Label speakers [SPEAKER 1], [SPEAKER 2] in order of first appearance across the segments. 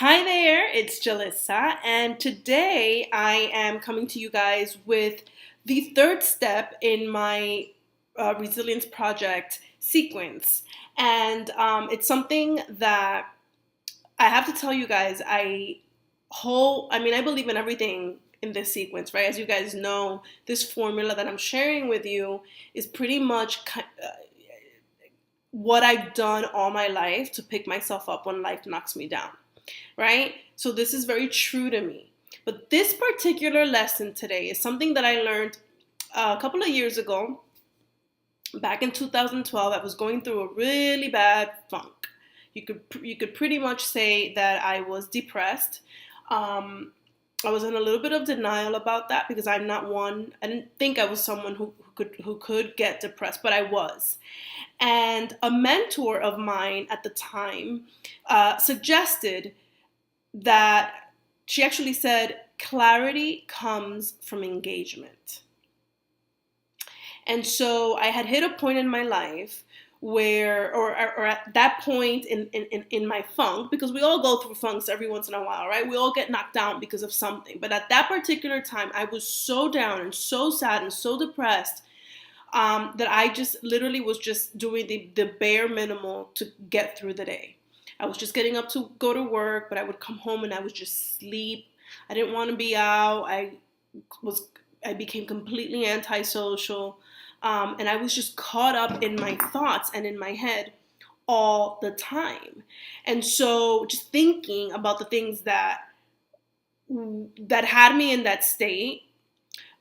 [SPEAKER 1] Hi there, it's Jalissa, and today I am coming to you guys with the third step in my resilience project sequence. And it's something that I have to tell you guys, I believe in everything in this sequence, right? As you guys know, this formula that I'm sharing with you is pretty much what I've done all my life to pick myself up when life knocks me down, right? So this is very true to me. But this particular lesson today is something that I learned a couple of years ago. Back in 2012, I was going through a really bad funk. You could pretty much say that I was depressed. Um, I was in a little bit of denial about that because I'm not one. I didn't think I was someone who could get depressed, but I was. And a mentor of mine at the time suggested that she actually said clarity comes from engagement. And so I had hit a point in my life where, or at that point in my funk, because we all go through funks every once in a while, right? We all get knocked down because of something. But at that particular time, I was so down and so sad and so depressed that I just literally was just doing the bare minimal to get through the day. I was just getting up to go to work, but I would come home and I would just sleep. I didn't want to be out. Was I became completely antisocial, and I was just caught up in my thoughts and in my head all the time. And so, just thinking about the things that had me in that state,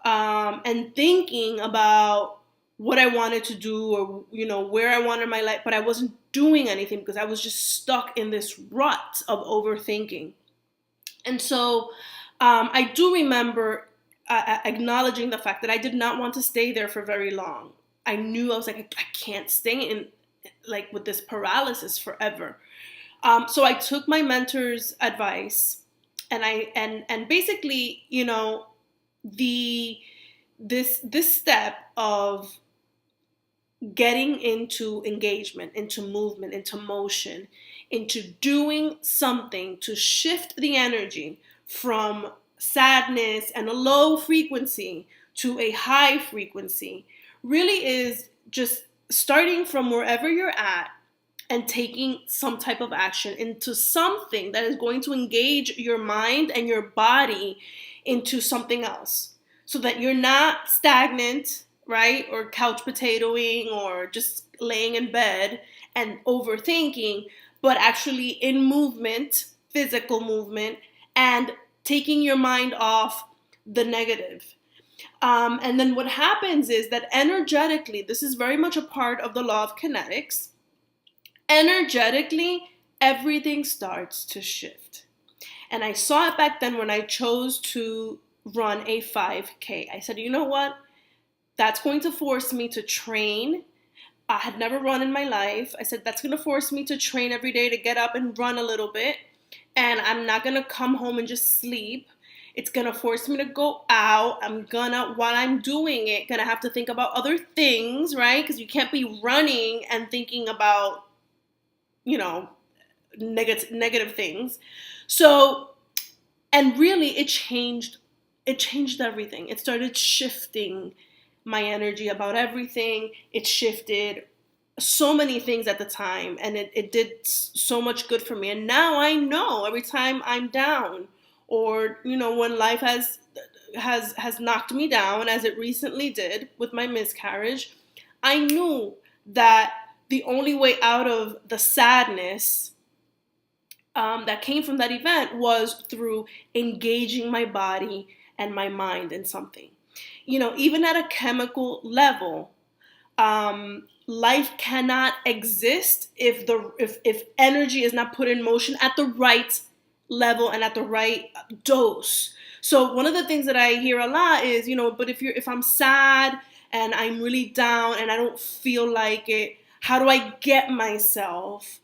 [SPEAKER 1] and thinking about what I wanted to do or where I wanted my life, but I wasn't doing anything because I was just stuck in this rut of overthinking. And so I do remember acknowledging the fact that I did not want to stay there for very long. I knew I was like, I can't stay in like with this paralysis forever. So I took my mentor's advice, and and basically, the this step of getting into engagement, into movement, into motion, into doing something to shift the energy from sadness and a low frequency to a high frequency really is just starting from wherever you're at and taking some type of action into something that is going to engage your mind and your body into something else so that you're not stagnant, right? Or couch potatoing or just laying in bed and overthinking, but actually in movement, physical movement, and taking your mind off the negative. And then what happens is that energetically, this is very much a part of the law of kinetics. Energetically, everything starts to shift. And I saw it back then when I chose to run a 5K. I said, you know what? That's going to force me to train. I had never run in my life. I said, that's going to force me to train every day to get up and run a little bit. And I'm not going to come home and just sleep. It's going to force me to go out. While I'm doing it, going to have to think about other things, right? Because you can't be running and thinking about, negative things. So, and really it changed everything. It started shifting my energy about everything. It shifted so many things at the time, and it did so much good for me. And now I know every time I'm down, or when life has knocked me down, as it recently did with my miscarriage, I knew that the only way out of the sadness that came from that event was through engaging my body and my mind in something. Even at a chemical level, life cannot exist if energy is not put in motion at the right level and at the right dose. So one of the things that I hear a lot is, but if I'm sad and I'm really down and I don't feel like it, how do I get myself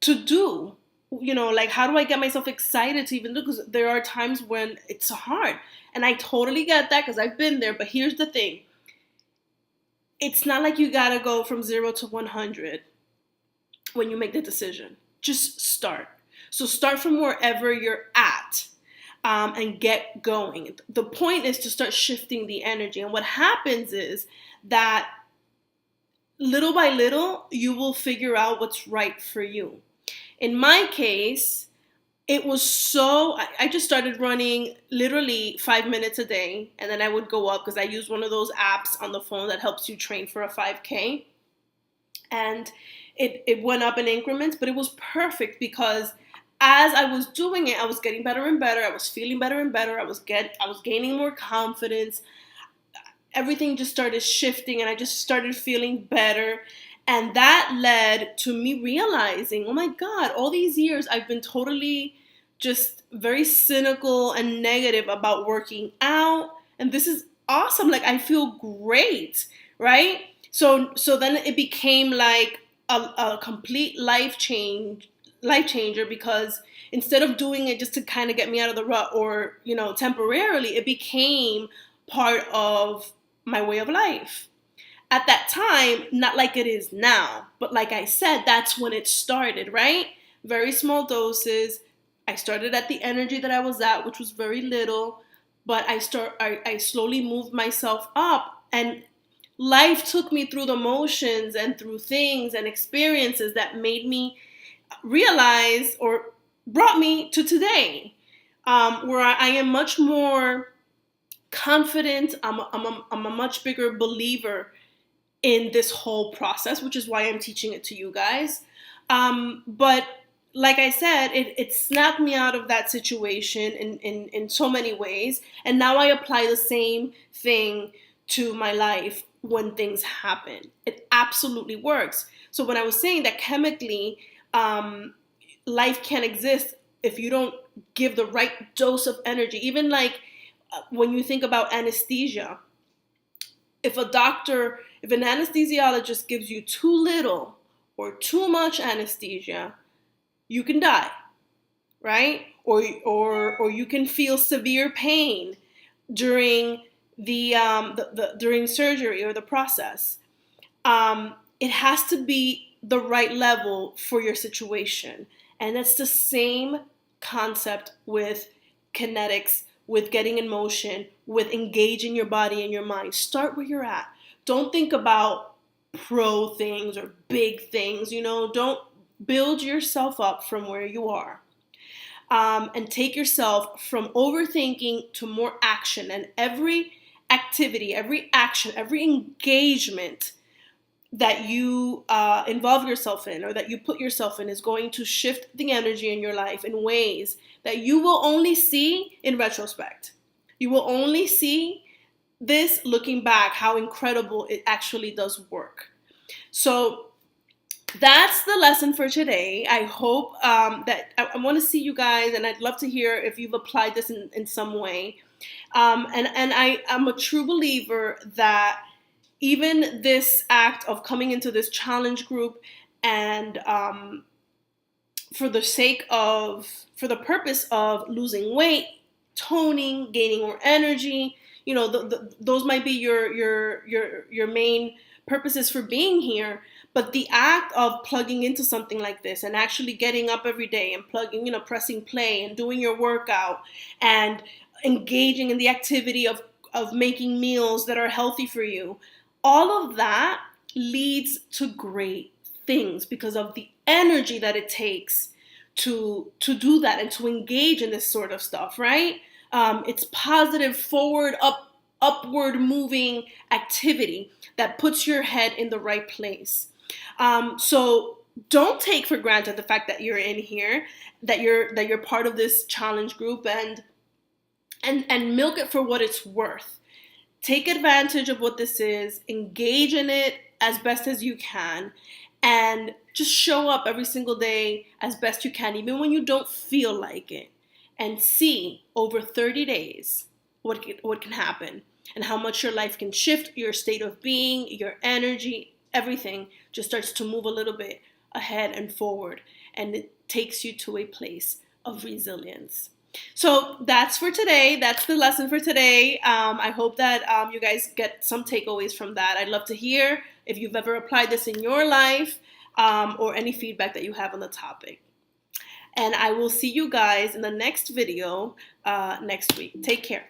[SPEAKER 1] to do? Like, how do I get myself excited to even do? Because there are times when it's hard. And I totally get that because I've been there. But here's the thing. It's not like you got to go from 0 to 100 when you make the decision. Just start. So start from wherever you're at, and get going. The point is to start shifting the energy. And what happens is that little by little, you will figure out what's right for you. In my case, it was I just started running literally 5 minutes a day, and then I would go up because I use one of those apps on the phone that helps you train for a 5K. And it went up in increments, but it was perfect because as I was doing it, I was getting better and better. I was feeling better and better. I was gaining more confidence. Everything just started shifting, and I just started feeling better. And that led to me realizing, oh my God, all these years I've been totally just very cynical and negative about working out. And this is awesome. Like, I feel great, right? So then it became like a complete life changer, because instead of doing it just to kind of get me out of the rut or, temporarily, it became part of my way of life. At that time, not like it is now, but like I said, that's when it started, right? Very small doses. I started at the energy that I was at, which was very little, but I slowly moved myself up, and life took me through the motions and through things and experiences that made me realize, or brought me to today, where I am much more confident. I'm a much bigger believer in this whole process, which is why I'm teaching it to you guys. But like I said, it snapped me out of that situation in so many ways. And now I apply the same thing to my life when things happen. It absolutely works. So when I was saying that chemically, life can't exist if you don't give the right dose of energy. Even like when you think about anesthesia, if an anesthesiologist gives you too little or too much anesthesia, you can die, right? Or you can feel severe pain during during surgery or the process. It has to be the right level for your situation, and that's the same concept with kinetics, with getting in motion, with engaging your body and your mind. Start where you're at. Don't think about pro things or big things, don't build yourself up from where you are. And take yourself from overthinking to more action. And every activity, every action, every engagement that you involve yourself in, or that you put yourself in, is going to shift the energy in your life in ways that you will only see in retrospect. You will only see this looking back, how incredible it actually does work. So that's the lesson for today. I hope that I want to see you guys, and I'd love to hear if you've applied this in some way. And I'm a true believer that even this act of coming into this challenge group, and for the purpose of losing weight, toning, gaining more energy, those might be your main purposes for being here. But the act of plugging into something like this and actually getting up every day and pressing play and doing your workout and engaging in the activity of making meals that are healthy for you, all of that leads to great things because of the energy that it takes to do that and to engage in this sort of stuff, right? It's positive, upward moving activity that puts your head in the right place. So don't take for granted the fact that you're in here, that you're part of this challenge group, and milk it for what it's worth. Take advantage of what this is, engage in it as best as you can, and just show up every single day as best you can, even when you don't feel like it, and see over 30 days what can happen and how much your life can shift, your state of being, your energy, everything just starts to move a little bit ahead and forward, and it takes you to a place of resilience. So that's for today. That's the lesson for today. I hope that you guys get some takeaways from that. I'd love to hear if you've ever applied this in your life, or any feedback that you have on the topic. And I will see you guys in the next video next week. Take care.